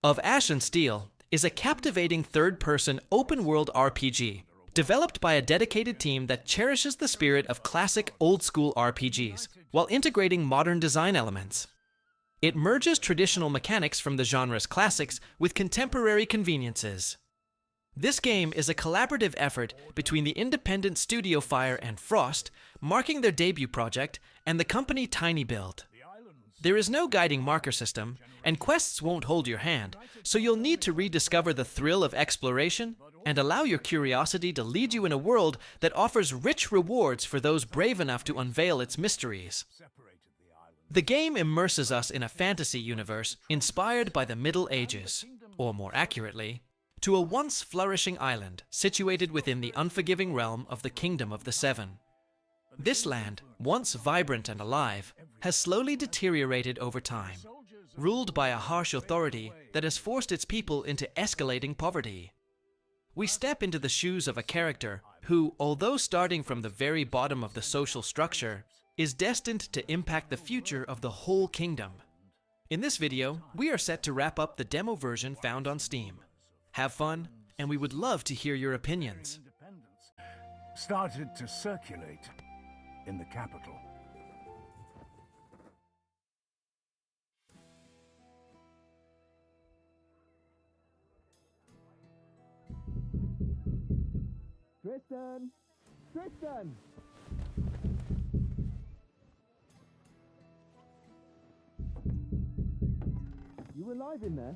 Of Ash and Steel is a captivating third-person open-world RPG developed by a dedicated team that cherishes the spirit of classic old-school RPGs while integrating modern design elements. It merges traditional mechanics from the genre's classics with contemporary conveniences. This game is a collaborative effort between the independent studio Fire and Frost, marking their debut project, and the company tinyBuild. There is no guiding marker system, and quests won't hold your hand, so you'll need to rediscover the thrill of exploration and allow your curiosity to lead you in a world that offers rich rewards for those brave enough to unveil its mysteries. The game immerses us in a fantasy universe inspired by the Middle Ages, or more accurately, to a once-flourishing island situated within the unforgiving realm of the Kingdom of the Seven. This land, once vibrant and alive, has slowly deteriorated over time, ruled by a harsh authority that has forced its people into escalating poverty. We step into the shoes of a character who, although starting from the very bottom of the social structure, is destined to impact the future of the whole kingdom. In this video, we are set to wrap up the demo version found on Steam. Have fun, and we would love to hear your opinions. Started to circulate in the capital. Tristan! Tristan! You alive in there?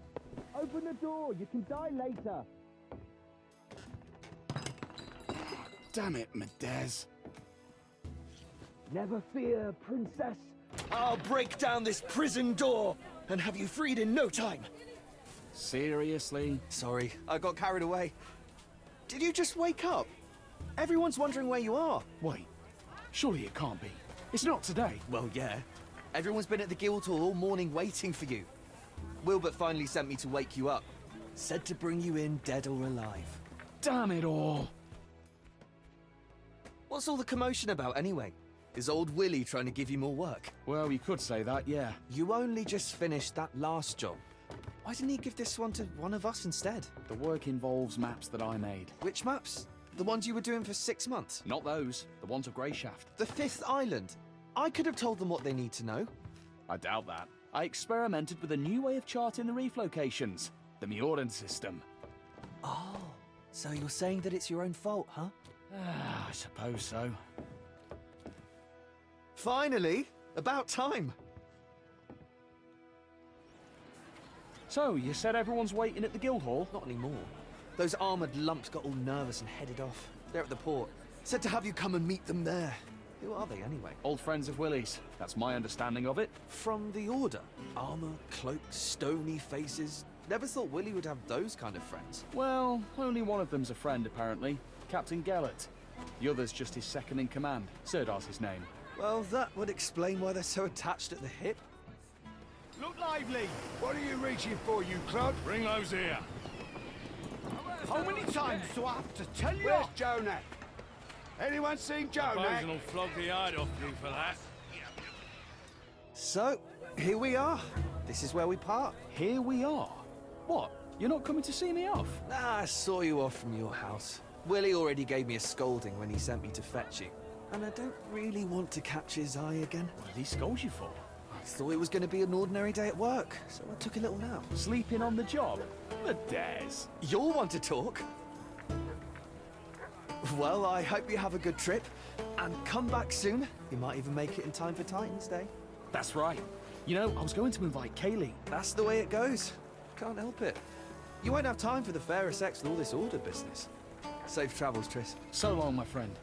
Open the door, you can die later. Damn it, Medez. Never fear, princess. I'll break down this prison door and have you freed in no time. Seriously? Sorry, I got carried away. Did you just wake up? Everyone's wondering where you are. Wait, surely it can't be. It's not today. Well, yeah. Everyone's been at the Guildhall all morning waiting for you. Wilbert finally sent me to wake you up. Said to bring you in dead or alive. Damn it all. What's all the commotion about anyway? Is old Willie trying to give you more work? Well, you could say that, yeah. You only just finished that last job. Why didn't he give this one to one of us instead? The work involves maps that I made. Which maps? The ones you were doing for 6 months? Not those, the ones of Greyshaft. The 5th island? I could have told them what they need to know. I doubt that. I experimented with a new way of charting the reef locations. The Mjordan system. Oh, so you're saying that it's your own fault, huh? I suppose so. Finally! About time! So, you said everyone's waiting at the Guildhall? Not anymore. Those armoured lumps got all nervous and headed off. They're at the port. Said to have you come and meet them there. Who are they anyway? Old friends of Willie's. That's my understanding of it. From the Order? Armour, cloaks, stony faces. Never thought Willie would have those kind of friends. Well, only one of them's a friend, apparently. Captain Gellert. The other's just his second in command. Sirdar's his name. Well, that would explain why they're so attached at the hip. Look lively! What are you reaching for, you clod? Bring those here. How many times do I have to tell you? Where's Jonah? Anyone seen Jonah? Bosun will flog the hide off you for that. So, here we are. This is where we part. Here we are. What? You're not coming to see me off? Nah, I saw you off from your house. Willie already gave me a scolding when he sent me to fetch you. And I don't really want to catch his eye again. What did he scold you for? I thought it was going to be an ordinary day at work, so I took a little nap. Sleeping on the job? Medez. You'll want to talk. Well, I hope you have a good trip, and come back soon. You might even make it in time for Titan's Day. That's right. You know, I was going to invite Kaylee. That's the way it goes. Can't help it. You won't have time for the fairer sex and all this order business. Safe travels, Tris. So long, my friend.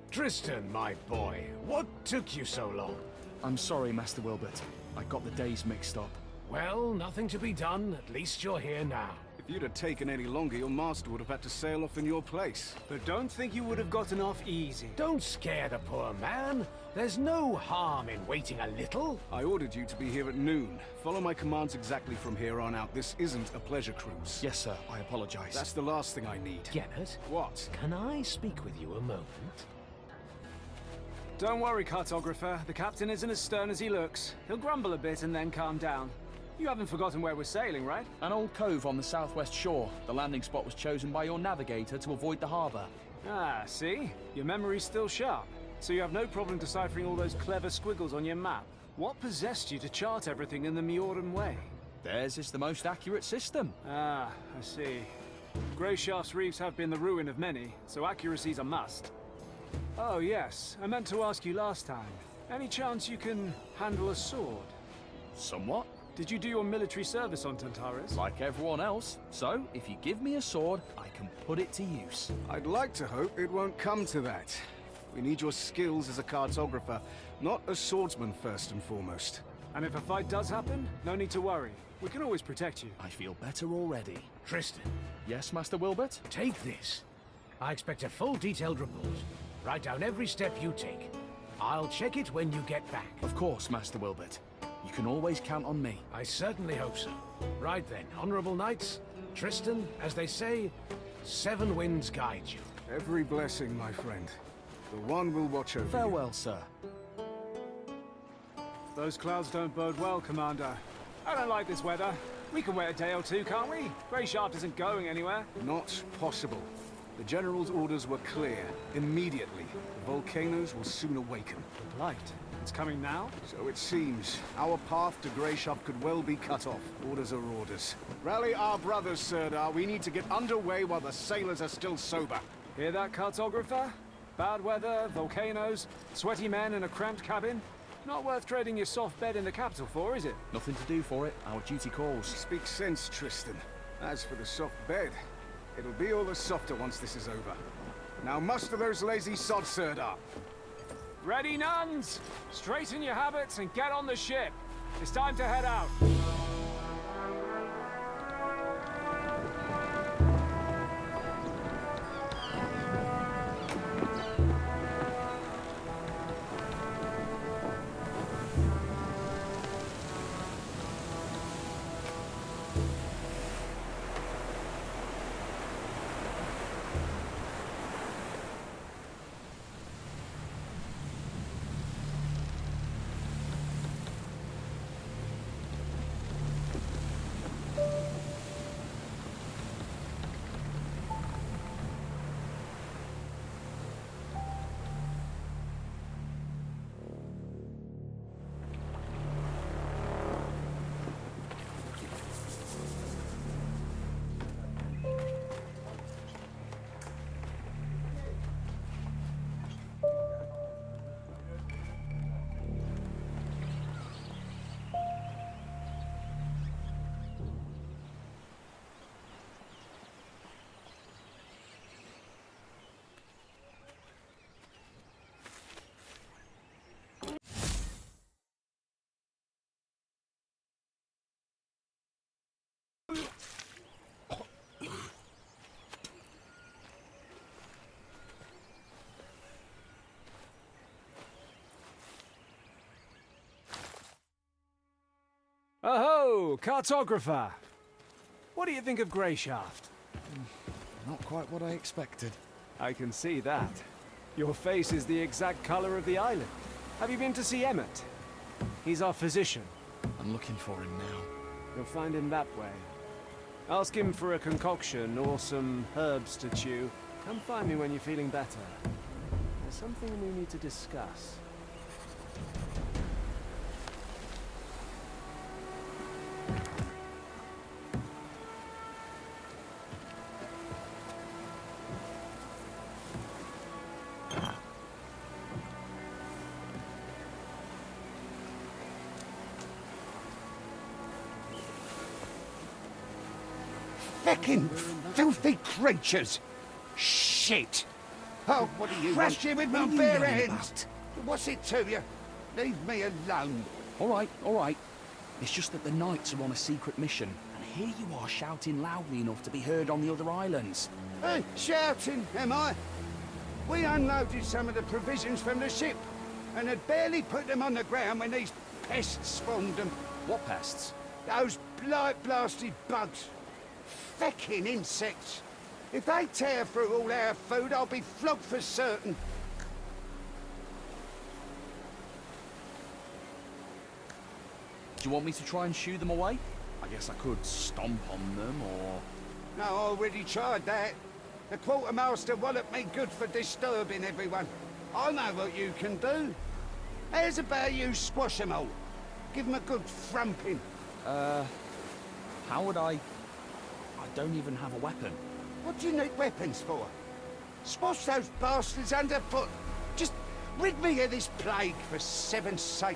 Tristan, my boy, what took you so long? I'm sorry, Master Wilbert. I got the days mixed up. Well, nothing to be done. At least you're here now. If you'd have taken any longer, your master would have had to sail off in your place. But don't think you would have gotten off easy. Don't scare the poor man. There's no harm in waiting a little. I ordered you to be here at noon. Follow my commands exactly from here on out. This isn't a pleasure cruise. Yes, sir. I apologize. That's the last thing I need. Gennett, What? can I speak with you a moment? Don't worry, cartographer. The captain isn't as stern as he looks. He'll grumble a bit and then calm down. You haven't forgotten where we're sailing, right? An old cove on the southwest shore. The landing spot was chosen by your navigator to avoid the harbour. Ah, see? Your memory's still sharp. So you have no problem deciphering all those clever squiggles on your map. What possessed you to chart everything in the Mioran way? Theirs is the most accurate system. Ah, I see. Greyshaft's reefs have been the ruin of many, so accuracy's a must. Oh yes, I meant to ask you last time. Any chance you can handle a sword? Somewhat. Did you do your military service on Tantaris? Like everyone else. So, if you give me a sword, I can put it to use. I'd like to hope it won't come to that. We need your skills as a cartographer, not a swordsman first and foremost. And if a fight does happen, no need to worry. We can always protect you. I feel better already. Tristan, Yes, Master Wilbert? take this. I expect a full detailed report. Write down every step you take. I'll check it when you get back. Of course, Master Wilbert. You can always count on me. I certainly hope so. Right then, honorable knights. Tristan, as they say, 7 winds guide you. Every blessing, my friend. The one will watch over you. Farewell, sir. Those clouds don't bode well, Commander. I don't like this weather. We can wait a day or two, can't we? Greyshaft isn't going anywhere. Not possible. The General's orders were clear. Immediately. The volcanoes will soon awaken. The light. It's coming now? So it seems. Our path to Greyshaft could well be cut off. Orders are orders. Rally our brothers, Sirdar. We need to get underway while the sailors are still sober. Hear that, cartographer? Bad weather, volcanoes, sweaty men in a cramped cabin. Not worth trading your soft bed in the capital for, is it? Nothing to do for it. Our duty calls. Speak sense, Tristan. As for the soft bed, it'll be all the softer once this is over. Now muster those lazy sods, Sirdar. Ready, nuns? Straighten your habits and get on the ship. It's time to head out. Oh, cartographer! What do you think of Greyshaft? Not quite what I expected. I can see that. Your face is the exact color of the island. Have you been to see Emmett? He's our physician. I'm looking for him now. You'll find him that way. Ask him for a concoction or some herbs to chew. Come find me when you're feeling better. There's something we need to discuss. Feckin' filthy creatures! Shit! Oh, what do you Crashed you with my What are you bare yelling hands! What's it to you? Leave me alone. All right. It's just that the knights are on a secret mission, and here you are shouting loudly enough to be heard on the other islands. Hey, shouting, am I? We unloaded some of the provisions from the ship, and had barely put them on the ground when these pests spawned them. What pests? Those blight-blasted bugs. Feckin' insects. If they tear through all our food, I'll be flogged for certain. Do you want me to try and shoo them away? I guess I could stomp on them, or... No, I already tried that. The quartermaster walloped me good for disturbing everyone. I know what you can do. How's about you squash them all? Give them a good thrumping. How would I don't even have a weapon. What do you need weapons for? Squash those bastards underfoot. Just rid me of this plague, for 7's sake.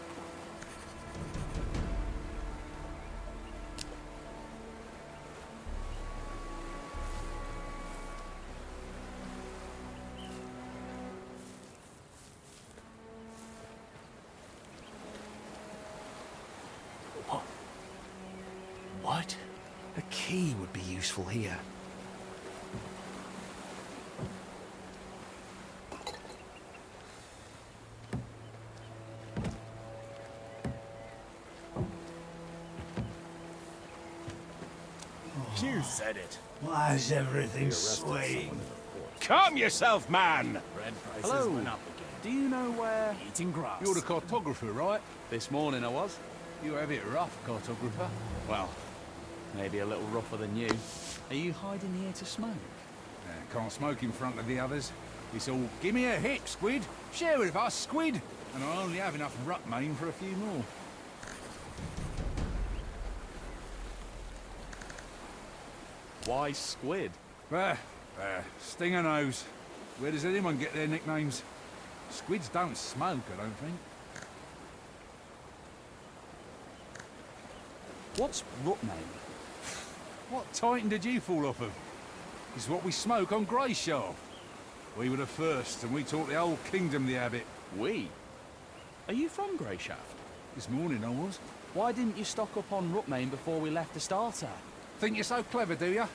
What? A key would be useful here. You said it. Why is everything swaying? Calm yourself, man! Bread prices Hello. went up again. Do you know where... Eating grass. You're the cartographer, right? This morning I was. You have it rough, cartographer. Well, maybe a little rougher than you. Are you hiding here to smoke? Can't smoke in front of the others. It's all, give me a hit, Squid. Share with us, Squid. And I only have enough rutmain for a few more. Why squid? Stinger nose. Where does anyone get their nicknames? Squids don't smoke, I don't think. What's rutmain? What titan did you fall off of? It's what we smoke on Greyshaft. We were the first, and we taught the whole kingdom the habit. We? Are you from Greyshaft? This morning I was. Why didn't you stock up on rutmain before we left the starter? Think you're so clever, do ya?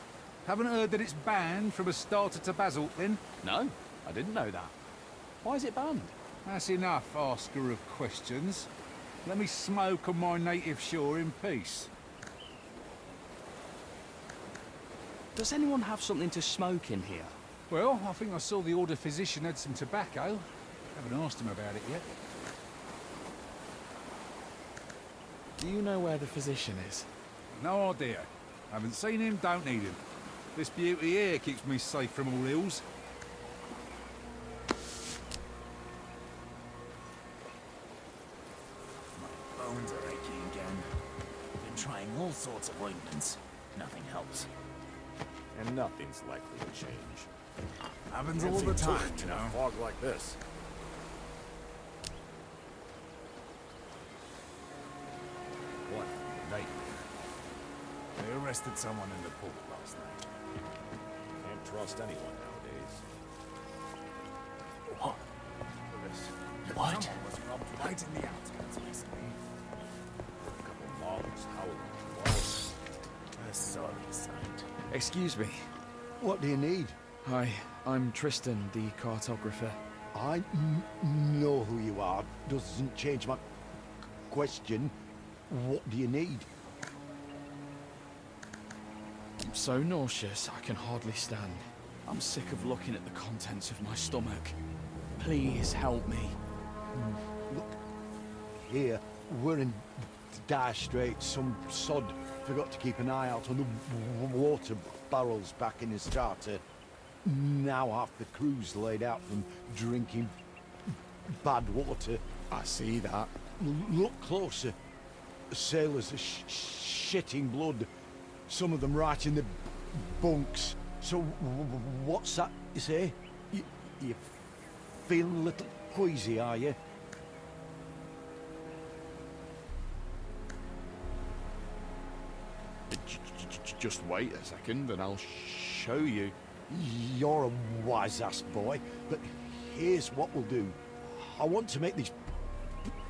Haven't heard that it's banned from a starter to basalt, then? No, I didn't know that. Why is it banned? That's enough, asker of questions. Let me smoke on my native shore in peace. Does anyone have something to smoke in here? Well, I think I saw the Order physician had some tobacco. Haven't asked him about it yet. Do you know where the physician is? No idea. Haven't seen him, don't need him. This beauty here keeps me safe from all ills. My bones are aching again. Been trying all sorts of ointments. Nothing helps. And nothing's likely to change. Happens all the time, you In a know. fog like this. What a nightmare. They arrested someone in the pool last night. Can't trust anyone nowadays. What? What? Someone was robbed right in the outskirts recently. A couple logs howling. A sorry sight. Excuse me. What do you need? Hi, I'm Tristan, the cartographer. I know who you are. Doesn't change my question. What do you need? I'm so nauseous, I can hardly stand. I'm sick of looking at the contents of my stomach. Please help me. Look, here, we're in dire straits. Some sod forgot to keep an eye out on the water barrels back in his starter. Now half the crew's laid out from drinking bad water. I see that. Look closer. Sailors are shitting blood. Some of them right in the bunks. So what's that you say? You feeling a little queasy, are you? Just wait a second and I'll show you. You're a wise-ass boy, but here's what we'll do. I want to make these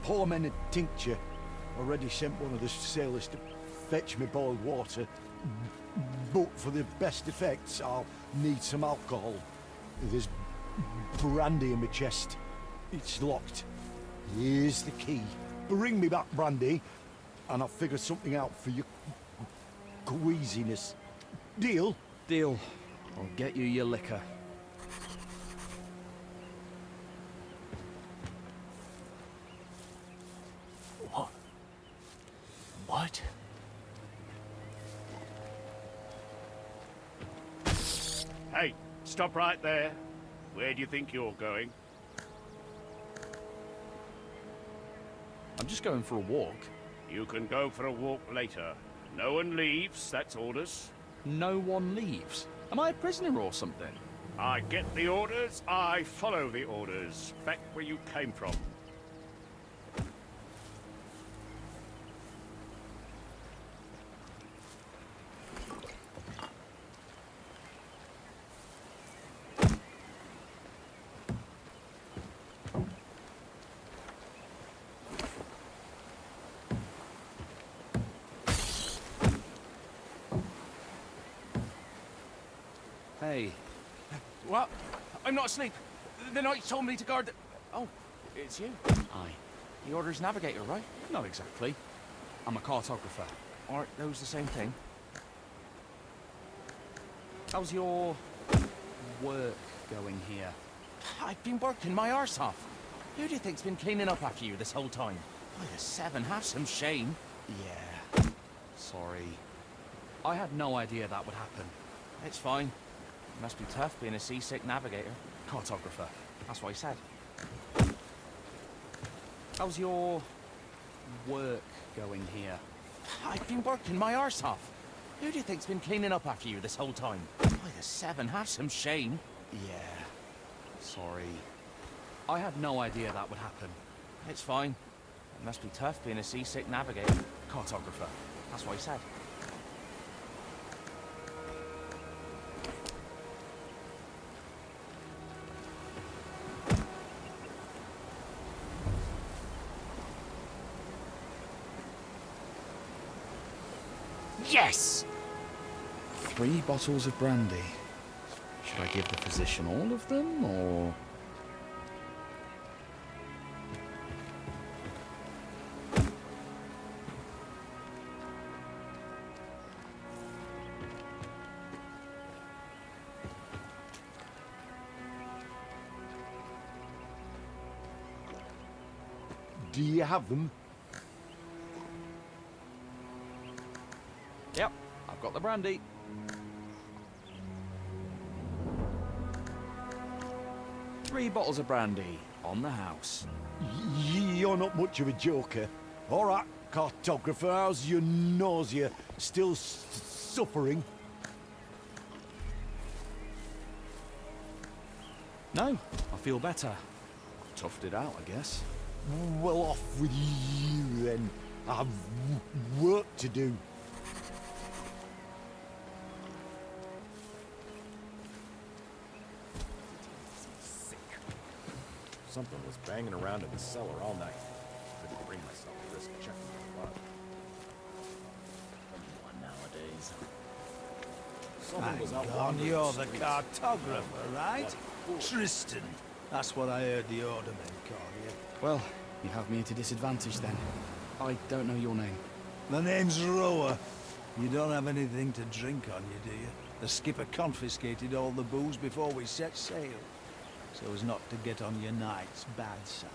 poor men a tincture. Already sent one of the sailors to fetch me boiled water. But for the best effects, I'll need some alcohol. There's brandy in my chest. It's locked. Here's the key. Bring me back brandy, and I'll figure something out for your queasiness. Deal? Deal. I'll get you your liquor. What? What? Hey, stop right there. Where do you think you're going? I'm just going for a walk. You can go for a walk later. No one leaves, that's orders. No one leaves. Am I a prisoner or something? I get the orders, I follow the orders. Back where you came from. Hey. What? I'm not asleep. The knights told me to guard the... Oh, it's you. Aye. The Order's navigator, right? Not exactly. I'm a cartographer. Aren't those the same thing? How's your... work going here? I've been working my arse off. Who do you think's been cleaning up after you this whole time? By the seven, have some shame. Yeah. Sorry. I had no idea that would happen. It's fine. Must be tough being a seasick navigator. Cartographer. That's what he said. How's your... work going here? I've been working my arse off. Who do you think's been cleaning up after you this whole time? By the seven, have some shame. Yeah. Sorry. I had no idea that would happen. It's fine. It must be tough being a seasick navigator. Cartographer. That's what he said. Yes! 3 bottles of brandy. Should I give the physician all of them, or...? Do you have them? Yep, I've got the brandy. Three bottles of brandy on the house. You're not much of a joker. All right, cartographer, how's your nausea? Still suffering? No, I feel better. Toughed it out, I guess. Well, off with you then. I've work to do. Something was banging around in the cellar all night. Couldn't bring myself to risk checking the blood. Anyone nowadays. Someone was out Hang on, wandering you're the the streets. cartographer, right? Tristan. That's what I heard the Ordermen call you. Well, you have me at a disadvantage then. I don't know your name. The name's Rower. You don't have anything to drink on you, do you? The skipper confiscated all the booze before we set sail, so as not to get on your knight's bad side.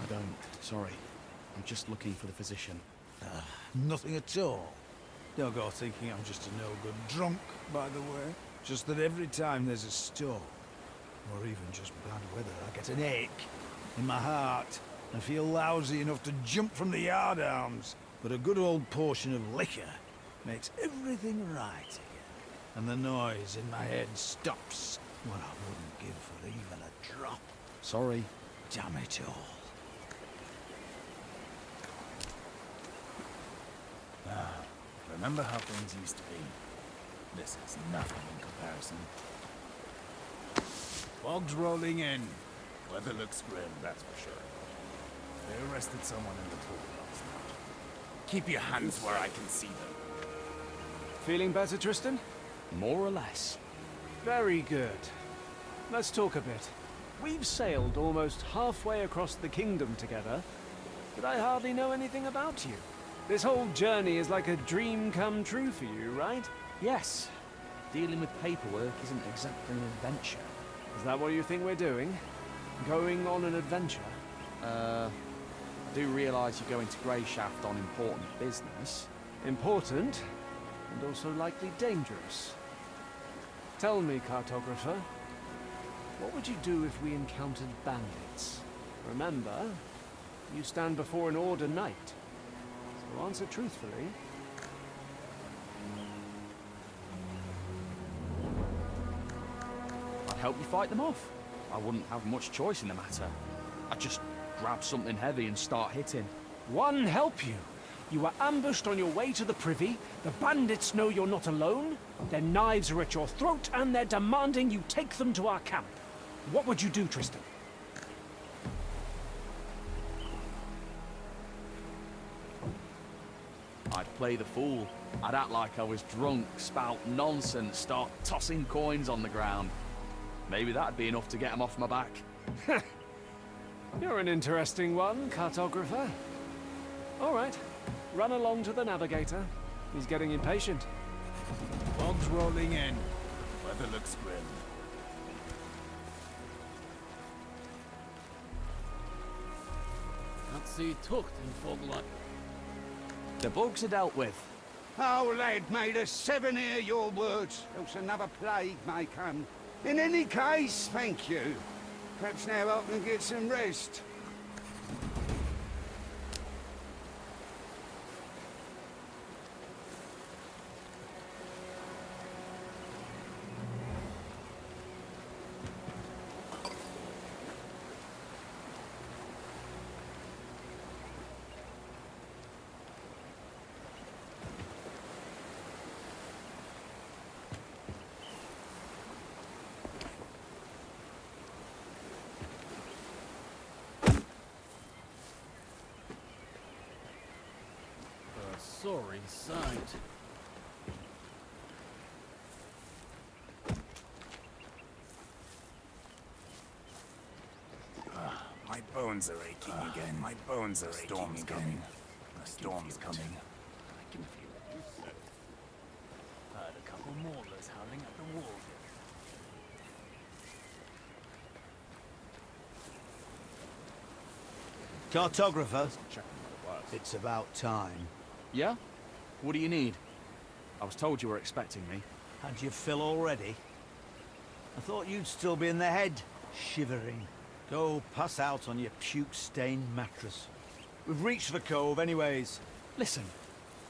I don't. Sorry. I'm just looking for the physician. Nothing at all. Don't go thinking I'm just a no-good drunk, by the way. Just that every time there's a storm, or even just bad weather, I get an ache in my heart and feel lousy enough to jump from the yardarms. But a good old portion of liquor makes everything right again. And the noise in my head stops what I wouldn't give for even a drop. Sorry. Damn it all. Remember how things used to be? This is nothing in comparison. Fog's rolling in. Weather looks grim, that's for sure. They arrested someone in the pool last night. Keep your hands where I can see them. Feeling better, Tristan? More or less. Very good. Let's talk a bit. We've sailed almost halfway across the kingdom together, but I hardly know anything about you. This whole journey is like a dream come true for you, right? Yes. Dealing with paperwork isn't exactly an adventure. Is that what you think we're doing? Going on an adventure? Do realise you're going to Greyshaft on important business. Important, and also likely dangerous. Tell me, cartographer, what would you do if we encountered bandits? Remember, you stand before an Order knight, so answer truthfully. I'd help you fight them off. I wouldn't have much choice in the matter. I'd just grab something heavy and start hitting. One help you. You are ambushed on your way to the privy. The bandits know you're not alone. Their knives are at your throat, and they're demanding you take them to our camp. What would you do, Tristan? I'd play the fool. I'd act like I was drunk, spout nonsense, start tossing coins on the ground. Maybe that'd be enough to get them off my back. You're an interesting one, cartographer. All right, run along to the navigator. He's getting impatient. Fog's rolling in. Weather looks grim. The bugs are dealt with. Oh, lad, made us 7 hear your words, else another plague may come. In any case, thank you. Perhaps now I can get some rest. Sorry sight. My bones are aching again. My bones are aching again. Coming. The storm's coming. I can feel it. You said. Heard a couple maulers howling at the wall. Cartographer, it's about time. Yeah? What do you need? I was told you were expecting me. Had your fill already? I thought you'd still be in the head, shivering. Go pass out on your puke-stained mattress. We've reached the cove anyways. Listen,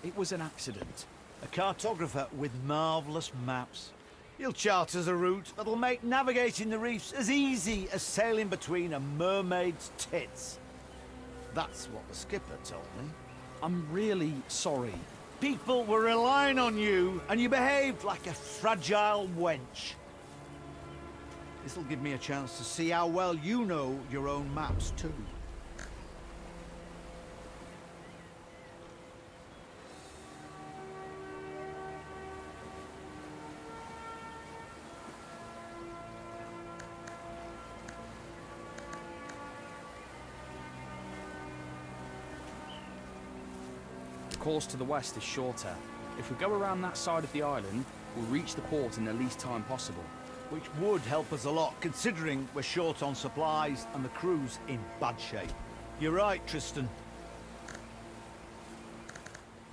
it was an accident. A cartographer with marvellous maps. He'll chart us a route that'll make navigating the reefs as easy as sailing between a mermaid's tits. That's what the skipper told me. I'm really sorry. People were relying on you, and you behaved like a fragile wench. This'll give me a chance to see how well you know your own maps, too. The course to the west is shorter. If we go around that side of the island, we'll reach the port in the least time possible. Which would help us a lot, considering we're short on supplies and the crew's in bad shape. You're right, Tristan.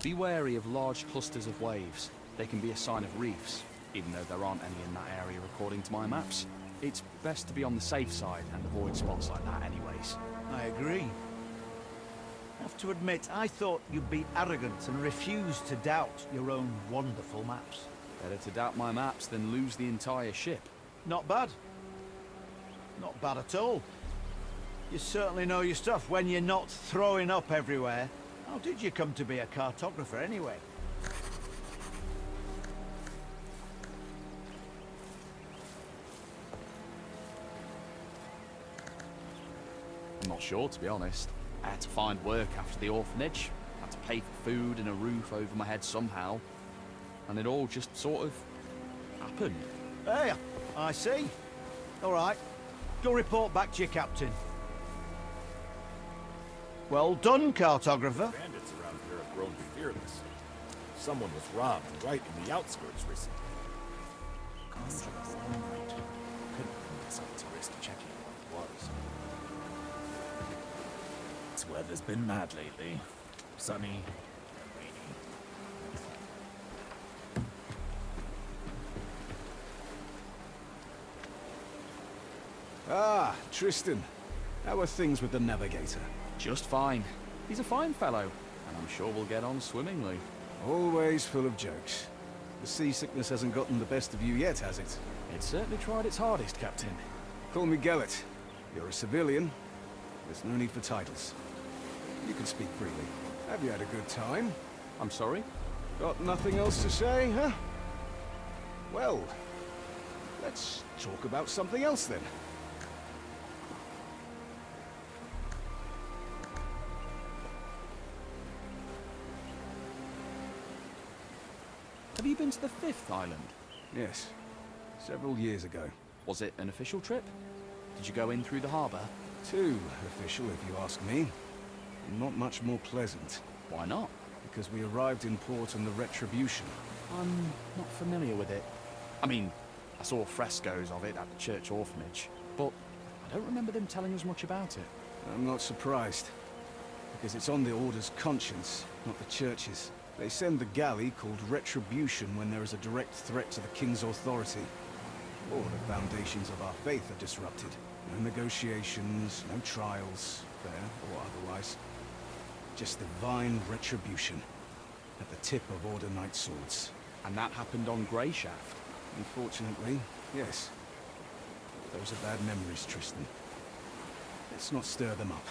Be wary of large clusters of waves. They can be a sign of reefs, even though there aren't any in that area according to my maps. It's best to be on the safe side and avoid spots like that anyways. I agree. I have to admit, I thought you'd be arrogant and refuse to doubt your own wonderful maps. Better to doubt my maps than lose the entire ship. Not bad. Not bad at all. You certainly know your stuff when you're not throwing up everywhere. How did you come to be a cartographer anyway? I'm not sure, to be honest. I had to find work after the orphanage. Had to pay for food and a roof over my head somehow. And it all just sort of happened. Hey, I see. All right. Go report back to your captain. Well done, cartographer. Bandits around here have grown fearless. Someone was robbed right in the outskirts recently. Couldn't bring myself to risk checking what it was. It's weather Weather's been mad lately. Sunny and rainy. Ah, Tristan. How are things with the navigator? Just fine. He's a fine fellow, and I'm sure we'll get on swimmingly. Always full of jokes. The seasickness hasn't gotten the best of you yet, has it? It certainly tried its hardest, Captain. Call me Gellet. You're a civilian. There's no need for titles. You can speak freely. Have you had a good time? I'm sorry? Got nothing else to say, huh? Well, let's talk about something else then. Have you been to the 5th island? Yes. Several years ago. Was it an official trip? Did you go in through the harbour? Too official, if you ask me. Not much more pleasant. Why not? Because we arrived in port on the Retribution. I'm not familiar with it. I mean, I saw frescoes of it at the church orphanage, but I don't remember them telling us much about it. I'm not surprised. Because it's on the Order's conscience, not the church's. They send the galley called Retribution when there is a direct threat to the King's authority. Or the foundations of our faith are disrupted. No negotiations, no trials, fair or otherwise. Just divine retribution at the tip of Order Knight swords. And that happened on Greyshaft? Unfortunately, yes. Those are bad memories, Tristan. Let's not stir them up.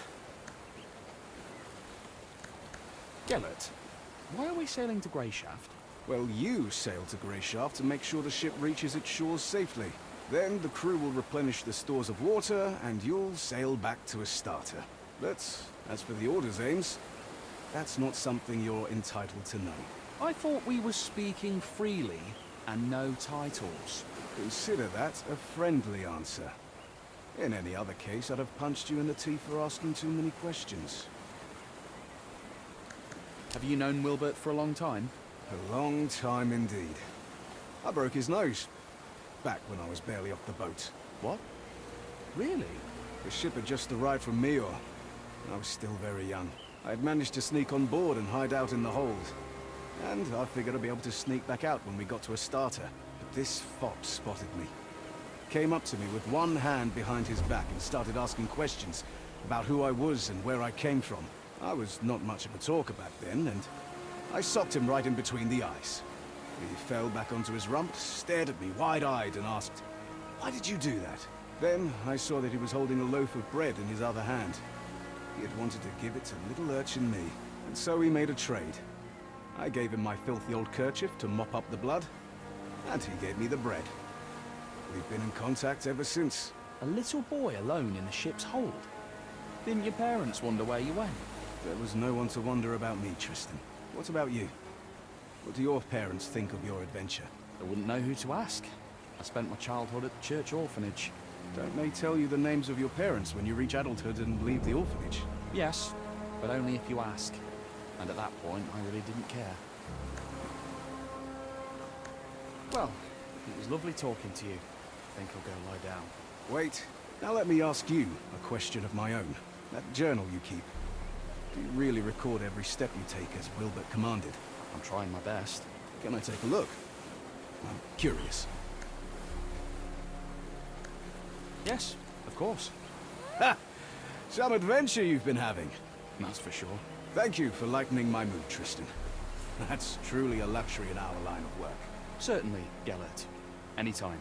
Gellet, why are we sailing to Greyshaft? Well, you sail to Greyshaft to make sure the ship reaches its shores safely. Then the crew will replenish the stores of water, and you'll sail back to Astarte. But as for the Order's aims, that's not something you're entitled to know. I thought we were speaking freely and no titles. Consider that a friendly answer. In any other case, I'd have punched you in the teeth for asking too many questions. Have you known Wilbert for a long time? A long time indeed. I broke his nose. Back when I was barely off the boat. What? Really? The ship had just arrived from Meor. I was still very young. I had managed to sneak on board and hide out in the hold. And I figured I'd be able to sneak back out when we got to Astarte. But this fop spotted me. Came up to me with one hand behind his back and started asking questions about who I was and where I came from. I was not much of a talker back then, and I socked him right in between the eyes. He fell back onto his rump, stared at me wide-eyed and asked, "Why did you do that?" Then I saw that he was holding a loaf of bread in his other hand. He had wanted to give it to little urchin me, and so we made a trade. I gave him my filthy old kerchief to mop up the blood, and he gave me the bread. We've been in contact ever since. A little boy alone in the ship's hold? Didn't your parents wonder where you went? There was no one to wonder about me, Tristan. What about you? What do your parents think of your adventure? I wouldn't know who to ask. I spent my childhood at the church orphanage. Don't they tell you the names of your parents when you reach adulthood and leave the orphanage? Yes, but only if you ask. And at that point, I really didn't care. Well, it was lovely talking to you. I think I'll go lie down. Wait. Now let me ask you a question of my own. That journal you keep. Do you really record every step you take as Wilbert commanded? I'm trying my best. Can I take a look? I'm curious. Yes, of course. Ha! Some adventure you've been having. That's for sure. Thank you for lightening my mood, Tristan. That's truly a luxury in our line of work. Certainly, Gellet. Anytime.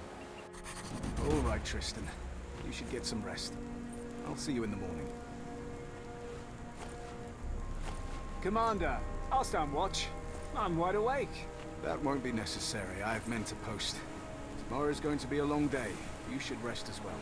All right, Tristan. You should get some rest. I'll see you in the morning. Commander, I'll stand watch. I'm wide awake. That won't be necessary. I have men to post. Tomorrow's going to be a long day. You should rest as well.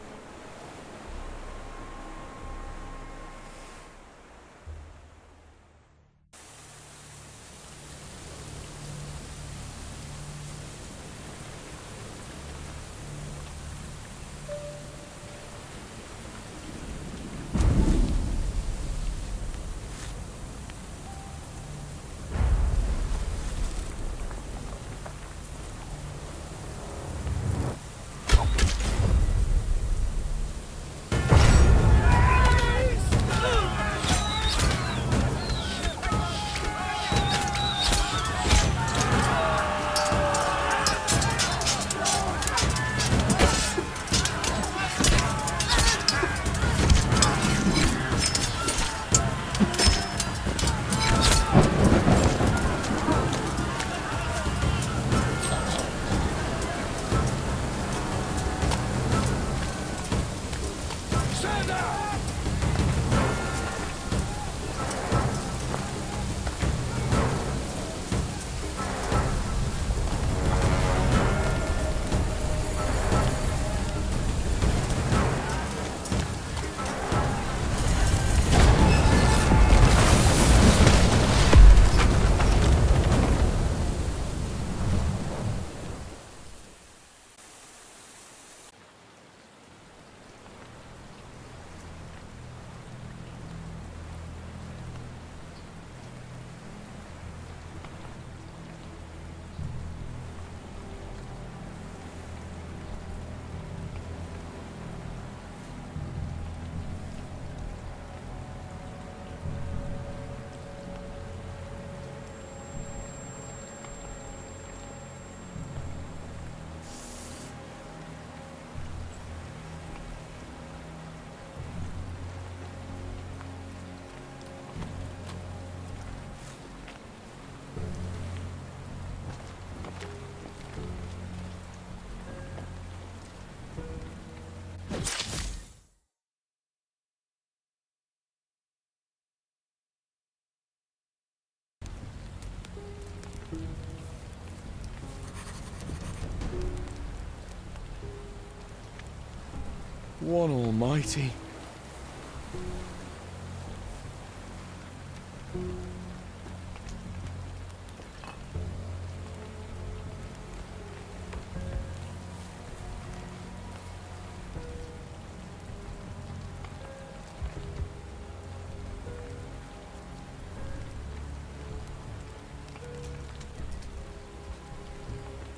One almighty.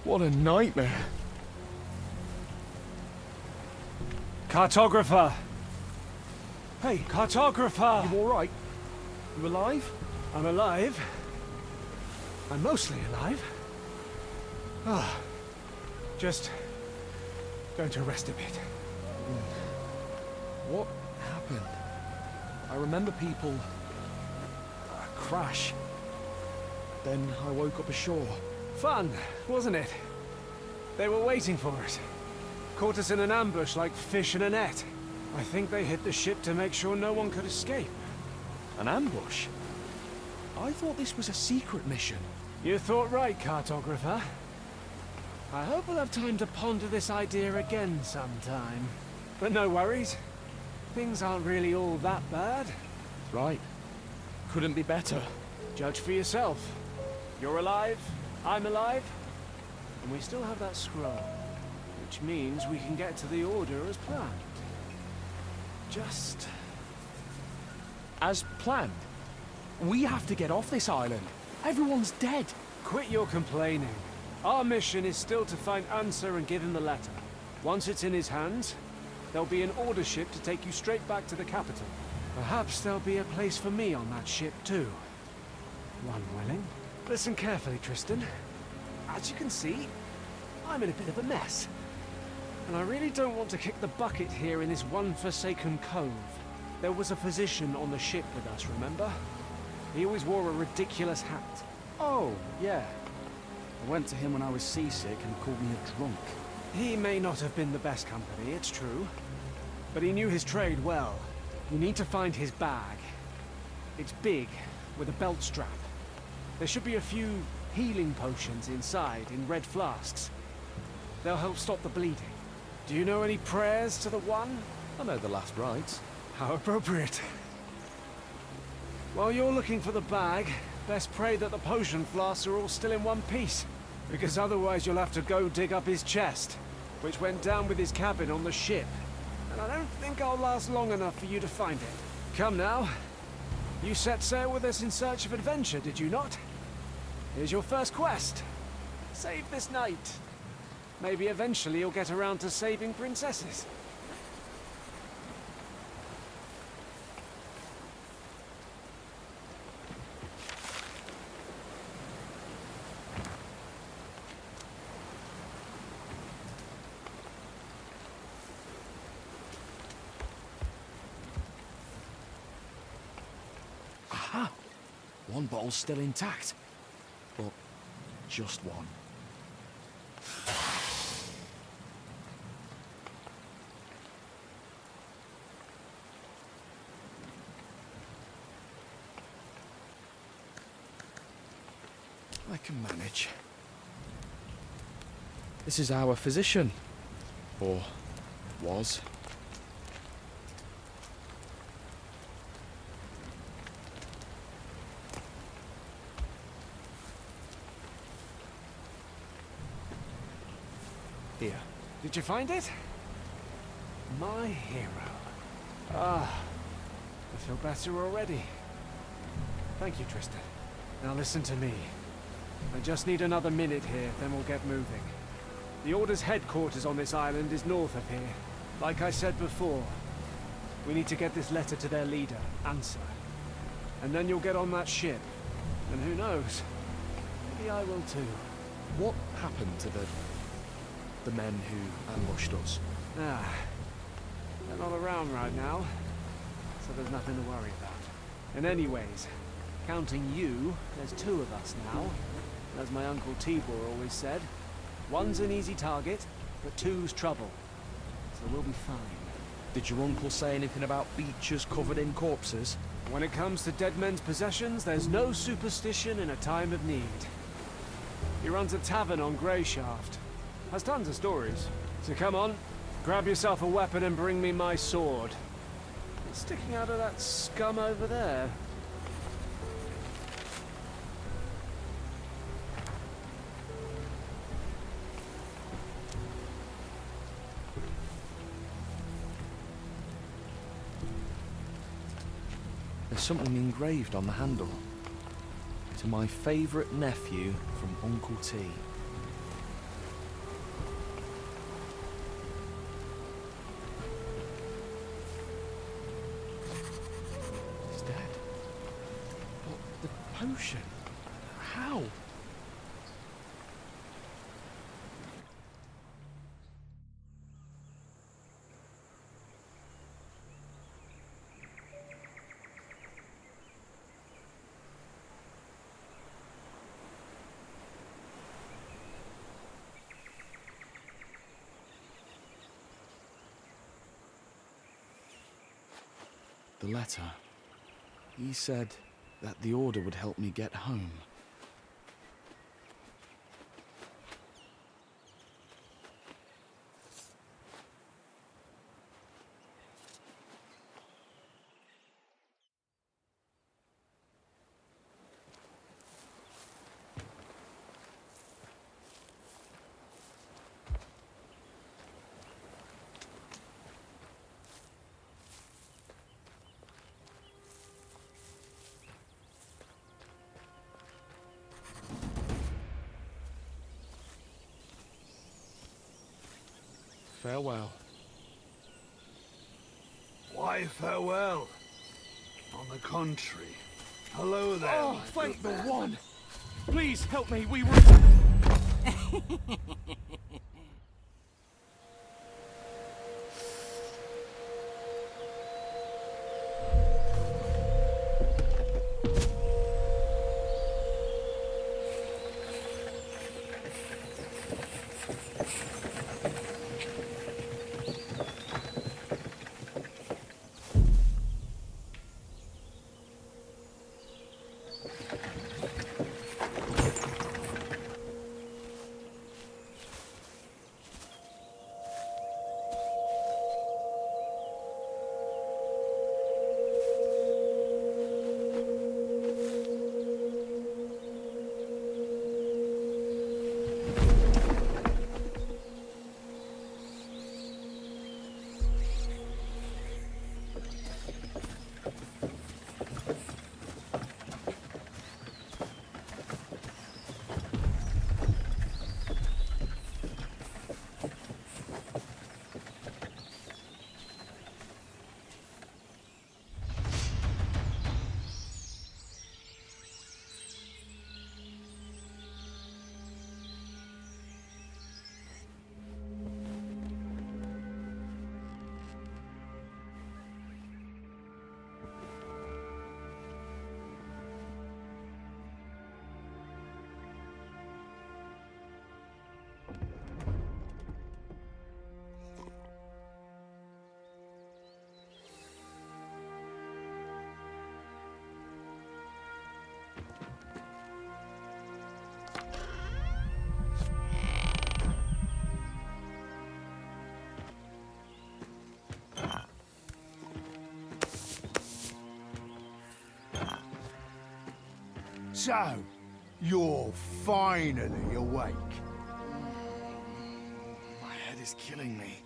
What a nightmare. Cartographer! Hey, cartographer! You alright? You alive? I'm alive. I'm mostly alive. Ah, just going to rest a bit. What happened? I remember people... crash. Then I woke up ashore. Fun, wasn't it? They were waiting for us. Caught us in an ambush like fish in a net. I think they hit the ship to make sure no one could escape. An ambush? I thought this was a secret mission. You thought right, cartographer. I hope we'll have time to ponder this idea again sometime. But no worries. Things aren't really all that bad. Right. Couldn't be better. Judge for yourself. You're alive, I'm alive, and we still have that scroll. Which means we can get to the Order as planned. Just... as planned? We have to get off this island. Everyone's dead. Quit your complaining. Our mission is still to find Answer and give him the letter. Once it's in his hands, there'll be an Order ship to take you straight back to the capital. Perhaps there'll be a place for me on that ship too. One willing. Listen carefully, Tristan. As you can see, I'm in a bit of a mess. And I really don't want to kick the bucket here in this one forsaken cove. There was a physician on the ship with us, remember? He always wore a ridiculous hat. Oh, yeah. I went to him when I was seasick and called me a drunk. He may not have been the best company, it's true. But he knew his trade well. You need to find his bag. It's big, with a belt strap. There should be a few healing potions inside in red flasks. They'll help stop the bleeding. Do you know any prayers to the One? I know the last rites. How appropriate. While you're looking for the bag, best pray that the potion flasks are all still in one piece. Because otherwise you'll have to go dig up his chest, which went down with his cabin on the ship. And I don't think I'll last long enough for you to find it. Come now. You set sail with us in search of adventure, did you not? Here's your first quest. Save this knight. Maybe eventually you'll get around to saving princesses. Aha! One bottle's still intact. But just one. I can manage. This is our physician. Or was. Here. Did you find it? My hero. Ah, I feel better already. Thank you, Tristan. Now listen to me. I just need another minute here, then we'll get moving. The Order's headquarters on this island is north of here. Like I said before, we need to get this letter to their leader, Answer. And then you'll get on that ship. And who knows? Maybe I will too. What happened to the men who ambushed us? Ah, they're not around right now, so there's nothing to worry about. And anyways, counting you, there's 2 of us now. As my Uncle Tibor always said, 1's an easy target, but 2's trouble. So we'll be fine. Did your uncle say anything about beaches covered in corpses? When it comes to dead men's possessions, there's no superstition in a time of need. He runs a tavern on Greyshaft. Has tons of stories. So come on, grab yourself a weapon and bring me my sword. It's sticking out of that scum over there. There's something engraved on the handle. To my favourite nephew from Uncle T. He's dead. But the potion? How? The letter. He said that the Order would help me get home. Farewell. Why farewell? On the contrary. Hello there. Oh, my thank good the man. one! Please help me, we So, you're finally awake. My head is killing me.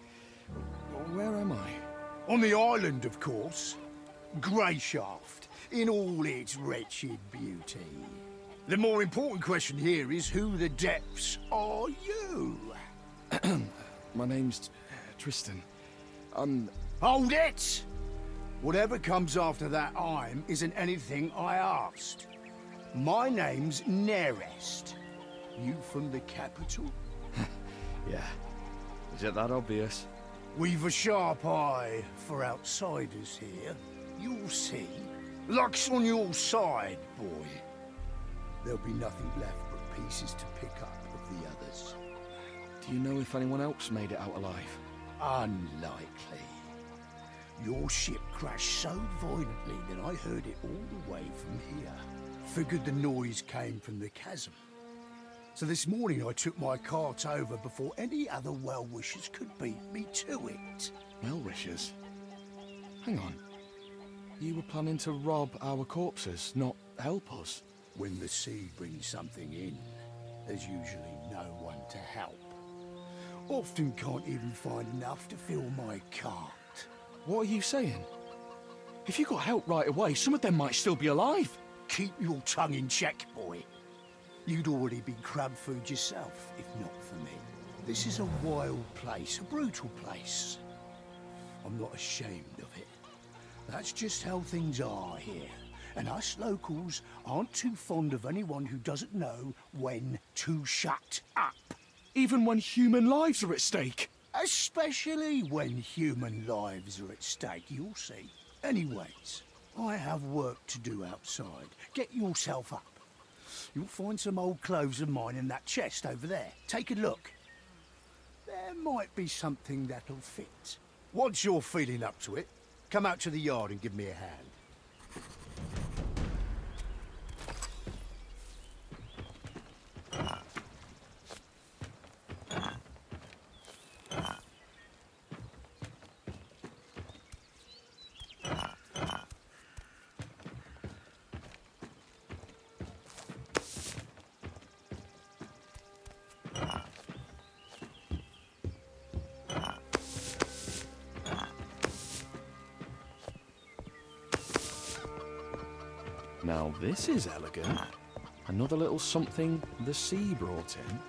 Where am I? On the island, of course. Greyshaft, in all its wretched beauty. The more important question here is who the depths are you? My name's Tristan. Hold it! Whatever comes after that I'm isn't anything I asked. My name's Nerest. You from the capital? Yeah. Is it that obvious? We've a sharp eye for outsiders here. You'll see. Luck's on your side, boy. There'll be nothing left but pieces to pick up of the others. Do you know if anyone else made it out alive? Unlikely. Your ship crashed so violently that I heard it all the way from here. Figured the noise came from the chasm. So this morning I took my cart over before any other well-wishers could beat me to it. Well-wishers? Hang on. You were planning to rob our corpses, not help us? When the sea brings something in, there's usually no one to help. Often can't even find enough to fill my cart. What are you saying? If you got help right away, some of them might still be alive. Keep your tongue in check, boy. You'd already be crab food yourself, if not for me. This is a wild place, a brutal place. I'm not ashamed of it. That's just how things are here. And us locals aren't too fond of anyone who doesn't know when to shut up. Even when human lives are at stake. Especially when human lives are at stake, you'll see. Anyways, I have work to do outside. Get yourself up. You'll find some old clothes of mine in that chest over there. Take a look. There might be something that'll fit. Once you're feeling up to it, come out to the yard and give me a hand. Now this is elegant. Another little something the sea brought in.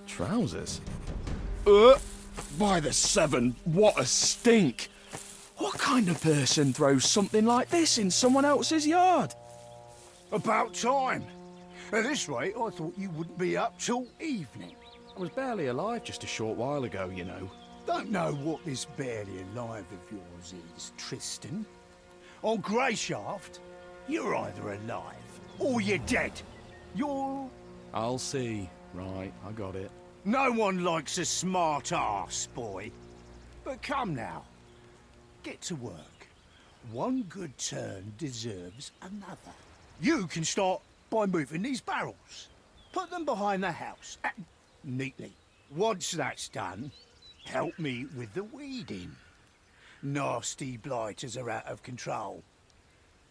Trousers? By the seven, what a stink! What kind of person throws something like this in someone else's yard? About time. At this rate, I thought you wouldn't be up till evening. I was barely alive just a short while ago, you know. Don't know what this barely alive of yours is, Tristan. On Greyshaft, you're either alive or you're dead. You're... I'll see. Right, I got it. No one likes a smart arse, boy. But come now. Get to work. one good turn deserves another. You can start by moving these barrels. Put them behind the house, neatly. Once that's done, help me with the weeding. Nasty blighters are out of control.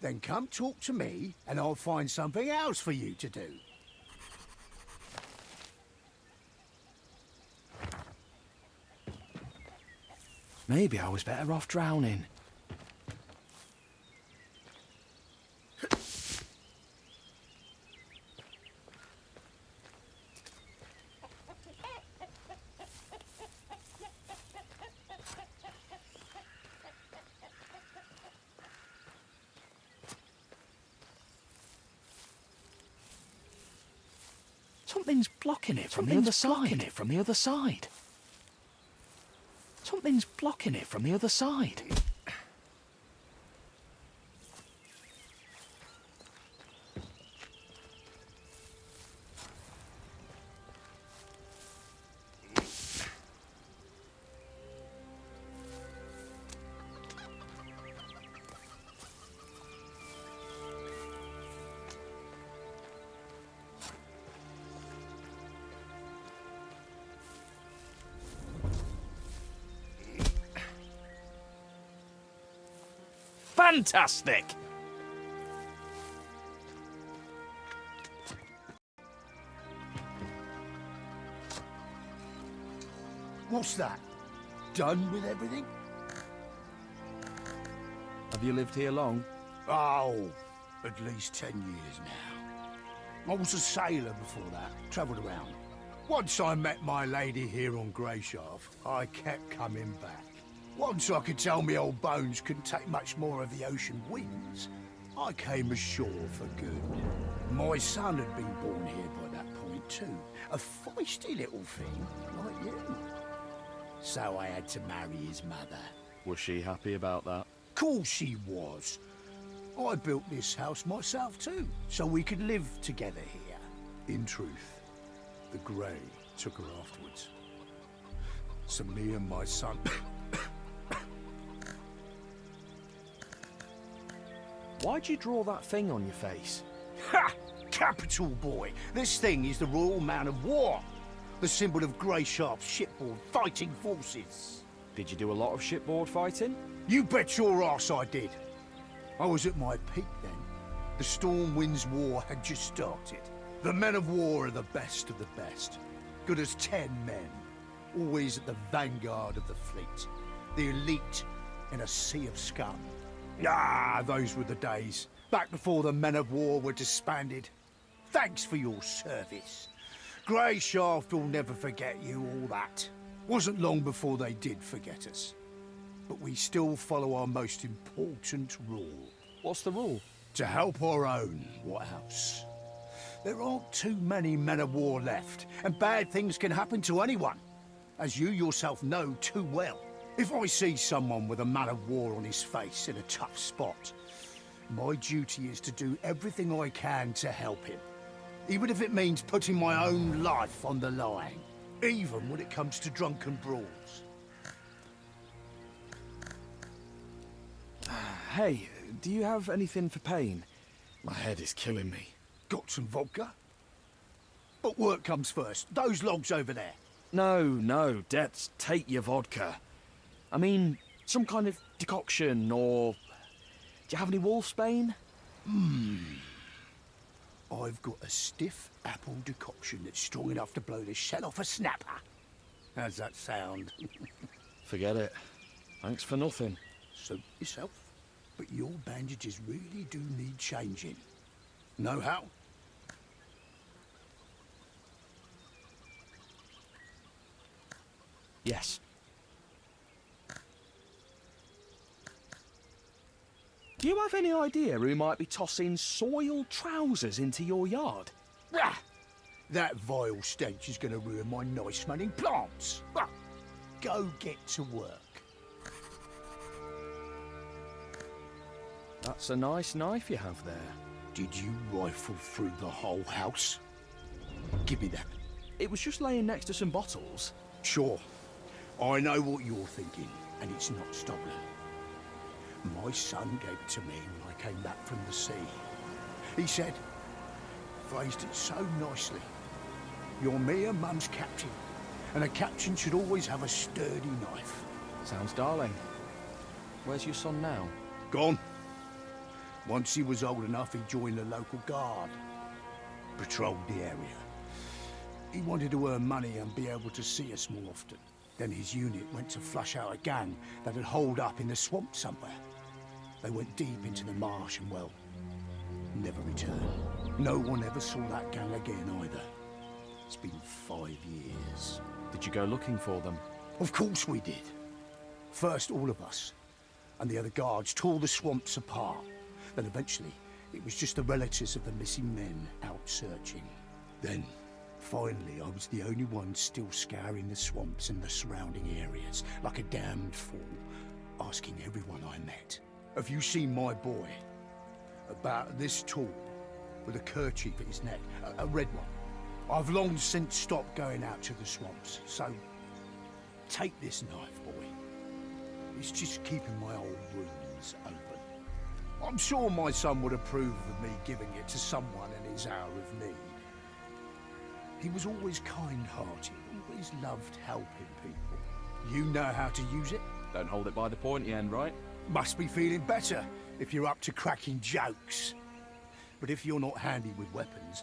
Then come talk to me, and I'll find something else for you to do. Maybe I was better off drowning. Something's blocking it from the other side. Something's blocking it from the other side. Fantastic! What's that? Done with everything? Have you lived here long? Oh, at least 10 years now. I was a sailor before that, travelled around. Once I met my lady here on Greyshaft, I kept coming back. Once I could tell me old bones couldn't take much more of the ocean winds, I came ashore for good. My son had been born here by that point too, a feisty little thing like you. So I had to marry his mother. Was she happy about that? Course she was. I built this house myself too, so we could live together here. In truth, the Grey took her afterwards. So me and my son... Why'd you draw that thing on your face? Ha! Capital, boy. This thing is the Royal Man of War. The symbol of Greyshaft's shipboard fighting forces. Did you do a lot of shipboard fighting? You bet your ass I did. I was at my peak then. The Storm Winds War had just started. The men of war are the best of the best. Good as 10 men. Always at the vanguard of the fleet. The elite in a sea of scum. Ah, those were the days. Back before the men of war were disbanded. Thanks for your service. Greyshaft will never forget you, all that. Wasn't long before they did forget us. But we still follow our most important rule. What's the rule? To help our own, what else? There aren't too many men of war left, and bad things can happen to anyone. As you yourself know too well. If I see someone with a man of war on his face in a tough spot, my duty is to do everything I can to help him. Even if it means putting my own life on the line. Even when it comes to drunken brawls. Hey, do you have anything for pain? My head is killing me. Got some vodka? But work comes first. Those logs over there. No, Debs, take your vodka. I mean, some kind of decoction, or... Do you have any wolfsbane? I've got a stiff apple decoction that's strong enough to blow the shell off a snapper. How's that sound? Forget it. Thanks for nothing. Suit yourself. But your bandages really do need changing. Know how? Yes. Do you have any idea who might be tossing soiled trousers into your yard? Ah, that vile stench is going to ruin my nice-smelling plants. Ah, go get to work. That's a nice knife you have there. Did you rifle through the whole house? Give me that. It was just laying next to some bottles. Sure. I know what you're thinking, and it's not stolen. My son gave it to me when I came back from the sea. He said, phrased it so nicely, "You're me and Mum's captain, and a captain should always have a sturdy knife." Sounds darling. Where's your son now? Gone. Once he was old enough, he joined the local guard. Patrolled the area. He wanted to earn money and be able to see us more often. Then his unit went to flush out a gang that had holed up in the swamp somewhere. They went deep into the marsh and, well, never returned. No one ever saw that gang again either. It's been 5 years. Did you go looking for them? Of course we did. First, all of us, and the other guards tore the swamps apart. Then eventually, it was just the relatives of the missing men out searching. Then, finally, I was the only one still scouring the swamps and the surrounding areas, like a damned fool, asking everyone I met, "Have you seen my boy? About this tall, with a kerchief at his neck, a red one. I've long since stopped going out to the swamps, so take this knife, boy. It's just keeping my old wounds open. I'm sure my son would approve of me giving it to someone in his hour of need. He was always kind-hearted, always loved helping people. You know how to use it? Don't hold it by the pointy end, right? Must be feeling better if you're up to cracking jokes. But if you're not handy with weapons,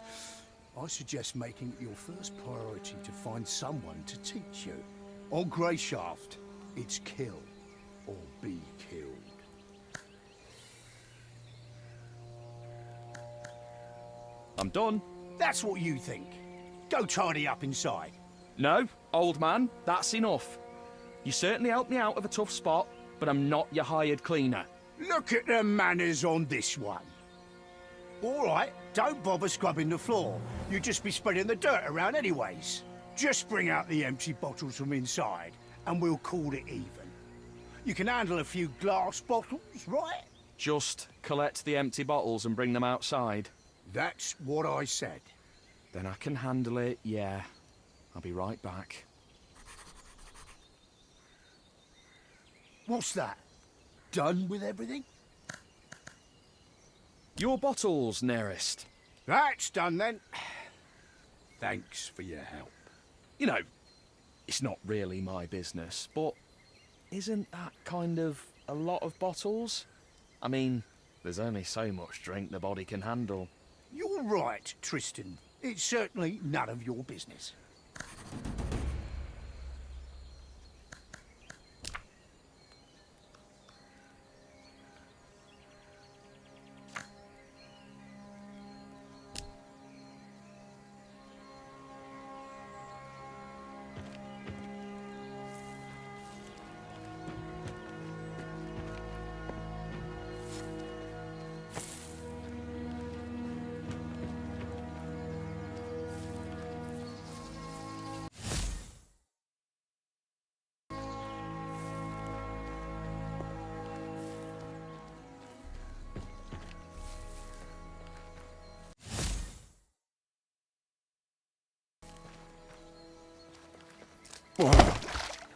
I suggest making it your first priority to find someone to teach you. On Greyshaft, it's kill or be killed. I'm done. That's what you think. Go tidy up inside. No, old man, that's enough. You certainly helped me out of a tough spot, but I'm not your hired cleaner. Look at the manners on this one. All right, don't bother scrubbing the floor. You'd just be spreading the dirt around anyways. Just bring out the empty bottles from inside, and we'll call it even. You can handle a few glass bottles, right? Just collect the empty bottles and bring them outside. That's what I said. Then I can handle it, yeah. I'll be right back. What's that? Done with everything? Your bottles, nearest. That's done then. Thanks for your help. You know, it's not really my business, but isn't that kind of a lot of bottles? I mean, there's only so much drink the body can handle. You're right, Tristan. It's certainly none of your business.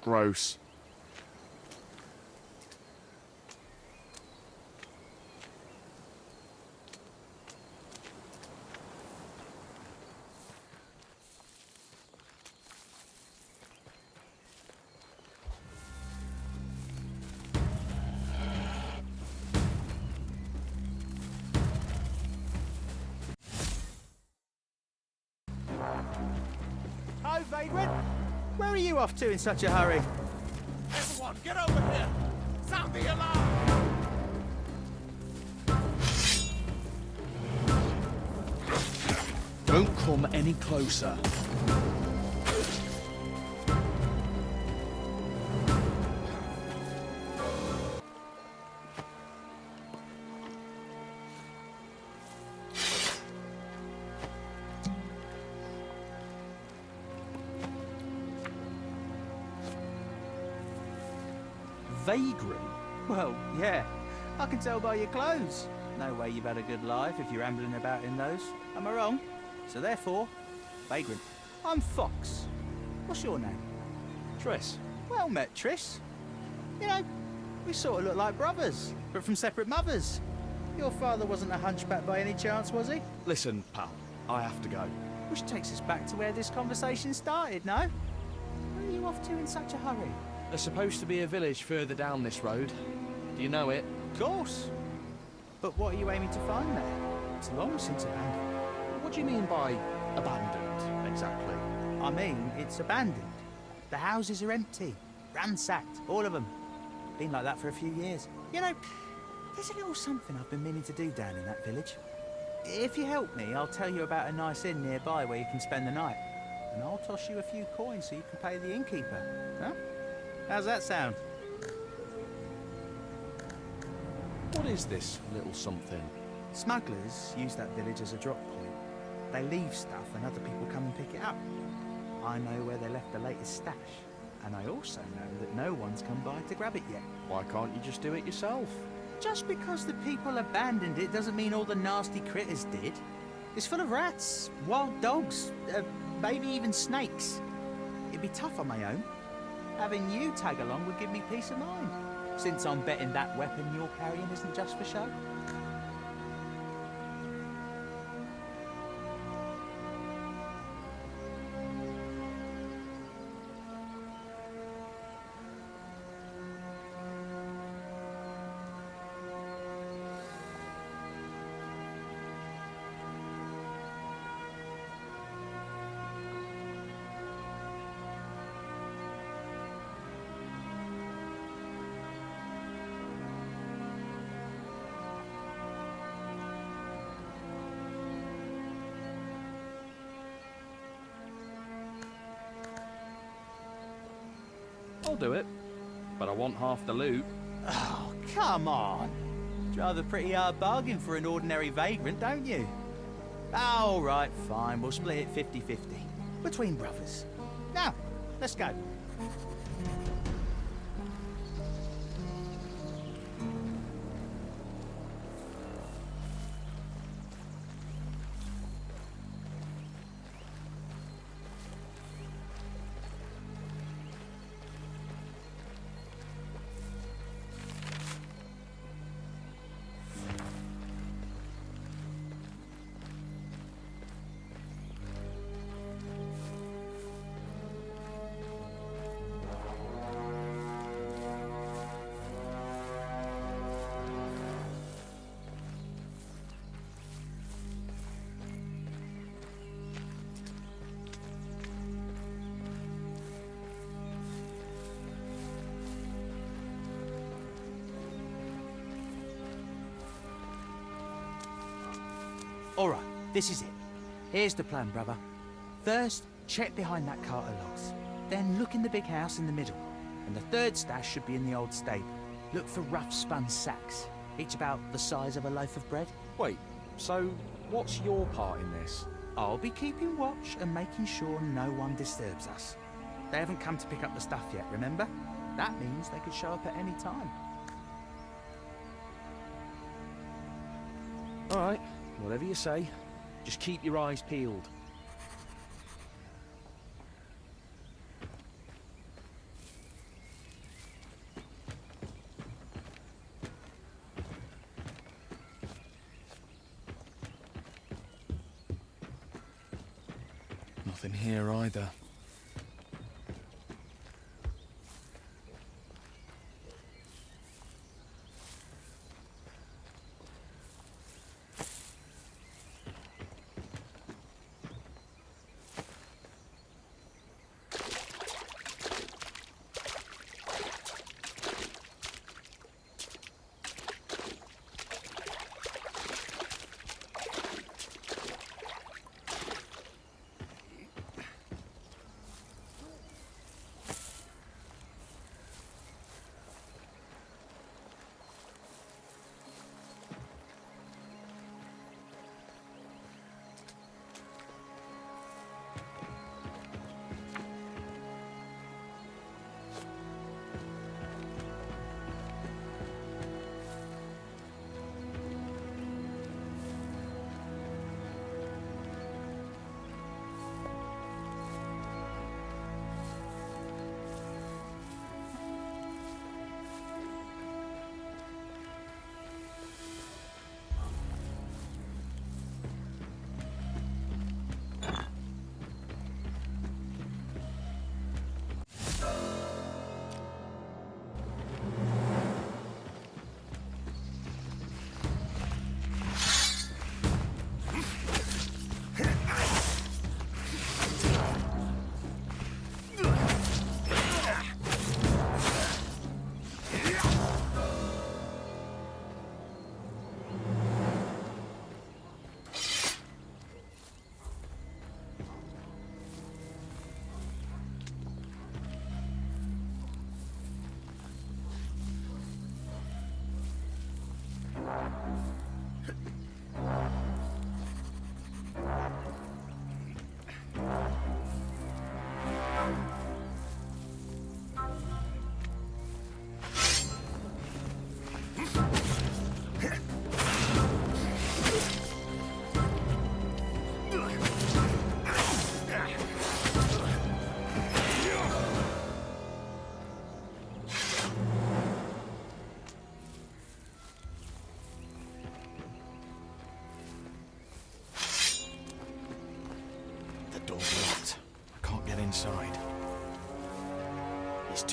Gross. Hi, Vagrant. Where are you off to in such a hurry? Everyone, get over here! Sound the alarm! Don't come any closer. Vagrant? Well, yeah. I can tell by your clothes. No way you've had a good life if you're ambling about in those. Am I wrong? So therefore, Vagrant. I'm Fox. What's your name? Triss. Well met, Triss. You know, We sort of look like brothers, but from separate mothers. Your father wasn't a hunchback by any chance, was he? Listen, pal, I have to go. Which takes us back to where this conversation started, no? Where are you off to in such a hurry? There's supposed to be a village further down this road. Do you know it? Of course. But what are you aiming to find there? It's long since abandoned. What do you mean by abandoned, exactly? I mean, it's abandoned. The houses are empty, ransacked, all of them. Been like that for a few years. You know, there's a little something I've been meaning to do down in that village. If you help me, I'll tell you about a nice inn nearby where you can spend the night. And I'll toss you a few coins so you can pay the innkeeper. Huh? How's that sound? What is this little something? Smugglers use that village as a drop point. They leave stuff and other people come and pick it up. I know where they left the latest stash. And I also know that no one's come by to grab it yet. Why can't you just do it yourself? Just because the people abandoned it doesn't mean all the nasty critters did. It's full of rats, wild dogs, maybe even snakes. It'd be tough on my own. Having you tag along would give me peace of mind, since I'm betting that weapon you're carrying isn't just for show. I'll do it, but I want half the loot. Oh, come on. Drive a pretty hard bargain for an ordinary vagrant, don't you? All right, fine. We'll split it 50-50. Between brothers. Now, let's go. All right, this is it. Here's the plan, brother. First, check behind that cart of logs. Then look in the big house in the middle. And the third stash should be in the old stable. Look for rough spun sacks, each about the size of a loaf of bread. Wait, so what's your part in this? I'll be keeping watch and making sure no one disturbs us. They haven't come to pick up the stuff yet, remember? That means they could show up at any time. All right, whatever you say. Just keep your eyes peeled. Nothing here either.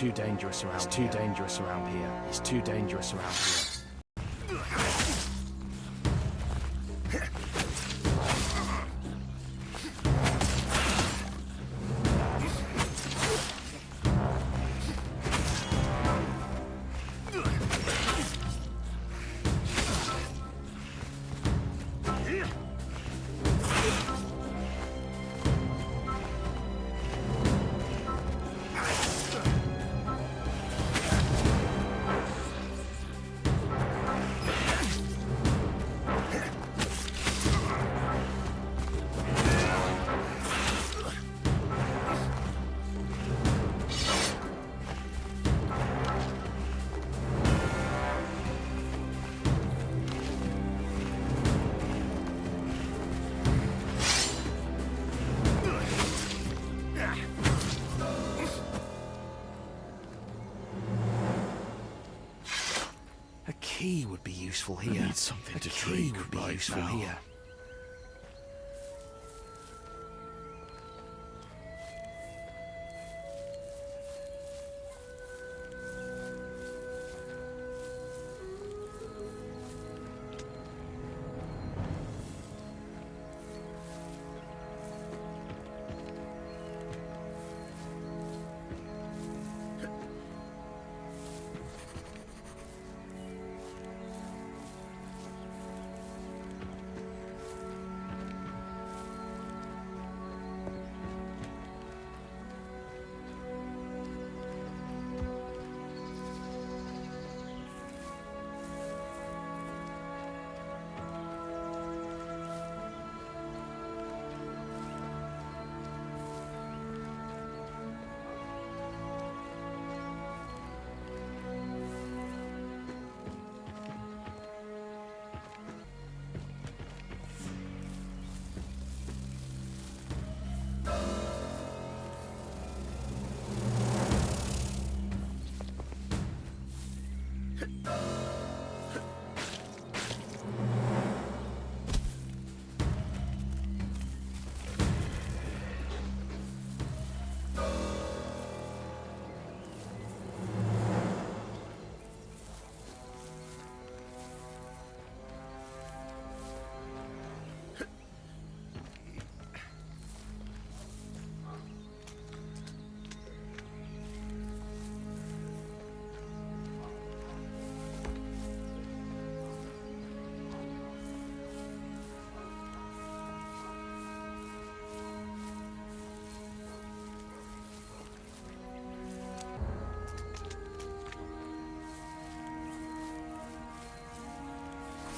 too dangerous around here. It's too dangerous around here. It's too dangerous around here. A key would be useful here. I need something to key drink would be right useful now. here.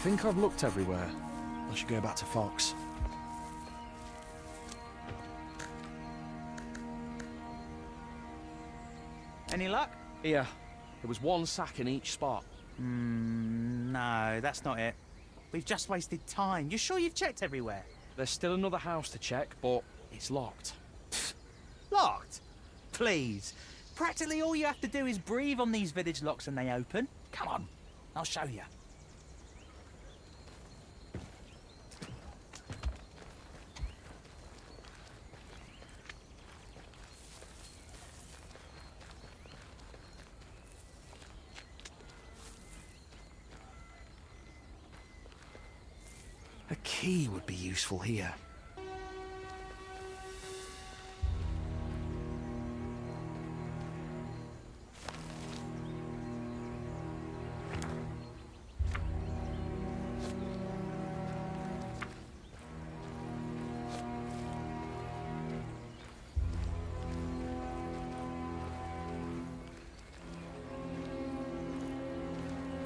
I think I've looked everywhere. I should go back to Fox. Any luck? Here. There was one sack in each spot. No, that's not it. We've just wasted time. You sure you've checked everywhere? There's still another house to check, but it's locked. Locked? Please. Practically all you have to do is breathe on these village locks and they open. Come on, I'll show you. A key would be useful here.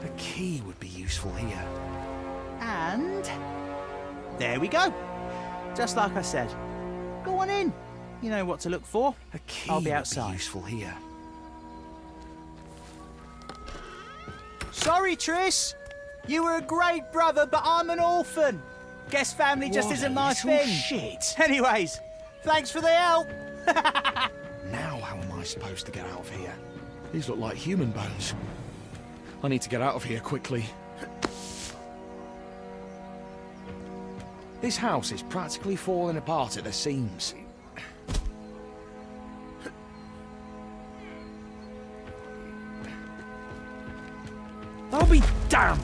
A key would be useful here. And there we go. Just like I said. Go on in. You know what to look for. A key I'll be would outside. be useful here. Sorry, Triss. You were a great brother, but I'm an orphan. Guess family just What isn't a my little thing. shit. Anyways, thanks for the help. Now how am I supposed to get out of here? These look like human bones. I need to get out of here quickly. This house is practically falling apart at the seams. I'll be damned!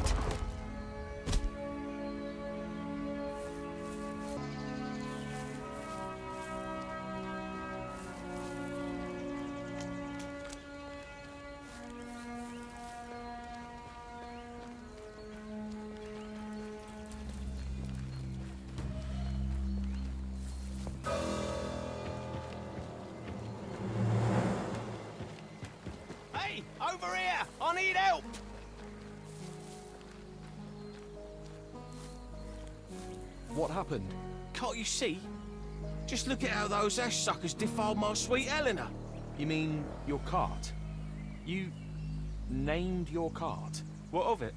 Hey, over here! I need help! What happened? Can't you see? Just look at how those ash suckers defiled my sweet Eleanor. You mean your cart? You named your cart? What of it?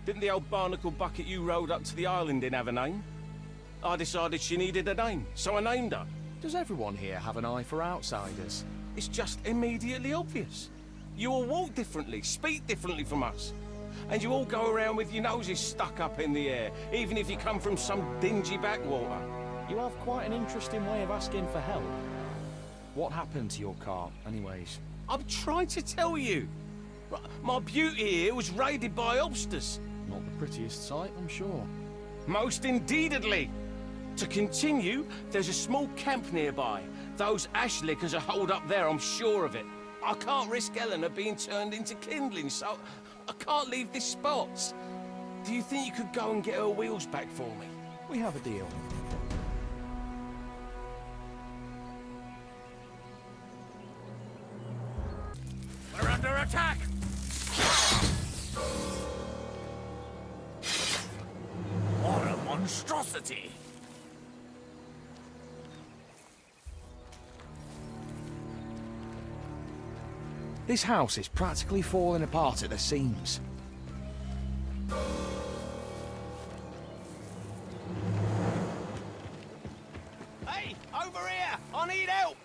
Didn't the old barnacle bucket you rode up to the island in have a name? I decided she needed a name, so I named her. Does everyone here have an eye for outsiders? It's just immediately obvious. You all walk differently, speak differently from us. And you all go around with your noses stuck up in the air, even if you come from some dingy backwater. You have quite an interesting way of asking for help. What happened to your cart, anyways? I'm trying to tell you. My beauty here was raided by obsters. Not the prettiest sight, I'm sure. Most indeededly. To continue, there's a small camp nearby. Those ash lickers are holed up there, I'm sure of it. I can't risk Eleanor being turned into kindling, so I can't leave this spot. Do you think you could go and get her wheels back for me? We have a deal. We're under attack! What a monstrosity! This house is practically falling apart at the seams. Hey, over here! I need help!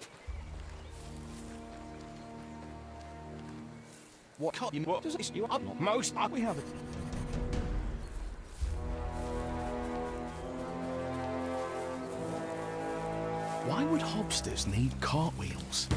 What? What does it? You up? Most. We have it. Why would hobsters need cartwheels?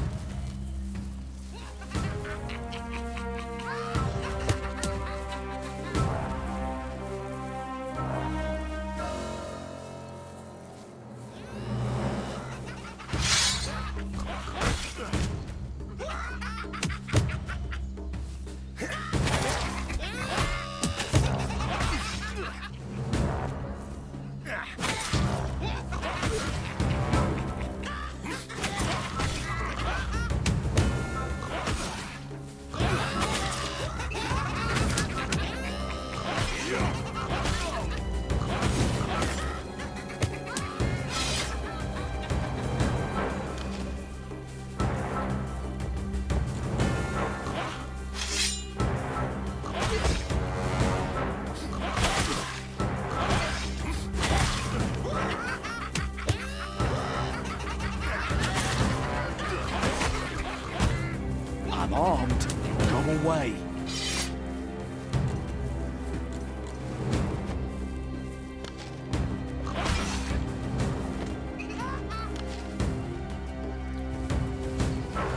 I'm armed. Go away.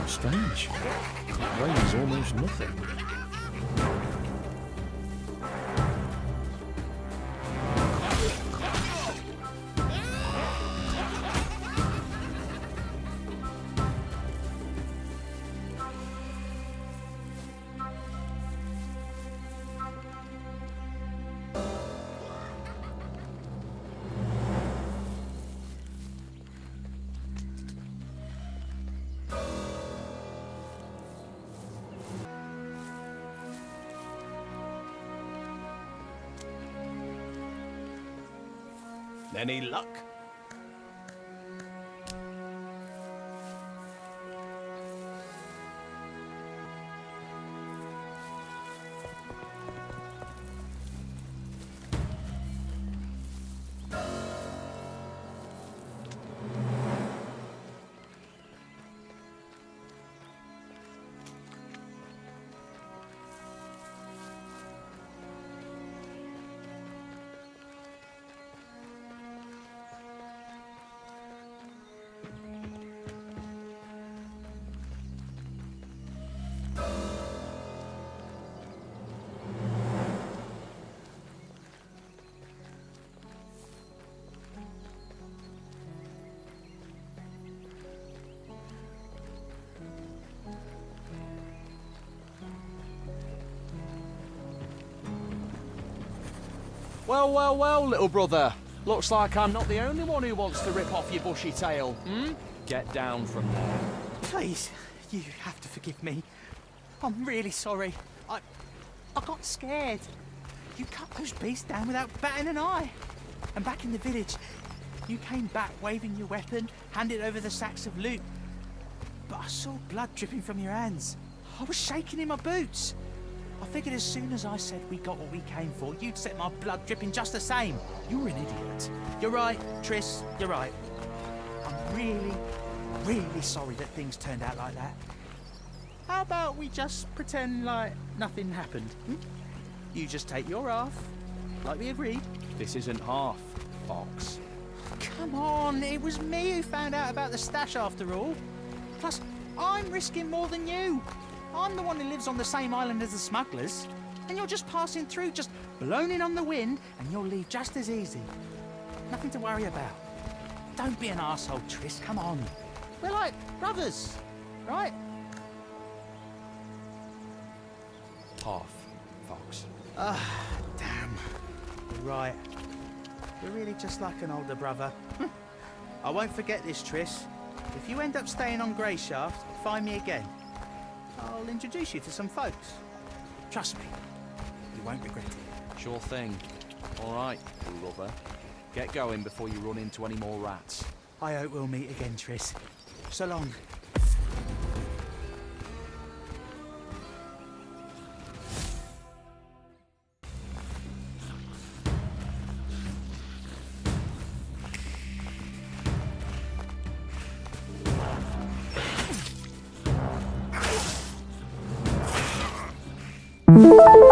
Strange. It weighs almost nothing. Any luck? Well, well, well, little brother. Looks like I'm not the only one who wants to rip off your bushy tail, hmm? Get down from there. Please, you have to forgive me. I'm really sorry. I got scared. You cut those beasts down without batting an eye. And back in the village, you came back waving your weapon, handed over the sacks of loot. But I saw blood dripping from your hands. I was shaking in my boots. I figured as soon as I said we got what we came for, you'd set my blood dripping just the same. You're an idiot. You're right, Triss, you're right. I'm really, really sorry that things turned out like that. How about we just pretend like nothing happened? Hmm? You just take your half, like we agreed. This isn't half, Fox. Come on, it was me who found out about the stash after all. Plus, I'm risking more than you. I'm the one who lives on the same island as the smugglers. And you're just passing through, just blown in on the wind, and you'll leave just as easy. Nothing to worry about. Don't be an arsehole, Triss, come on. We're like brothers, right? Half, Fox. Damn. You're right. You're really just like an older brother. I won't forget this, Triss. If you end up staying on Greyshaft, find me again. I'll introduce you to some folks. Trust me, you won't regret it. Sure thing. All right, brother. Get going before you run into any more rats. I hope we'll meet again, Triss. So long. You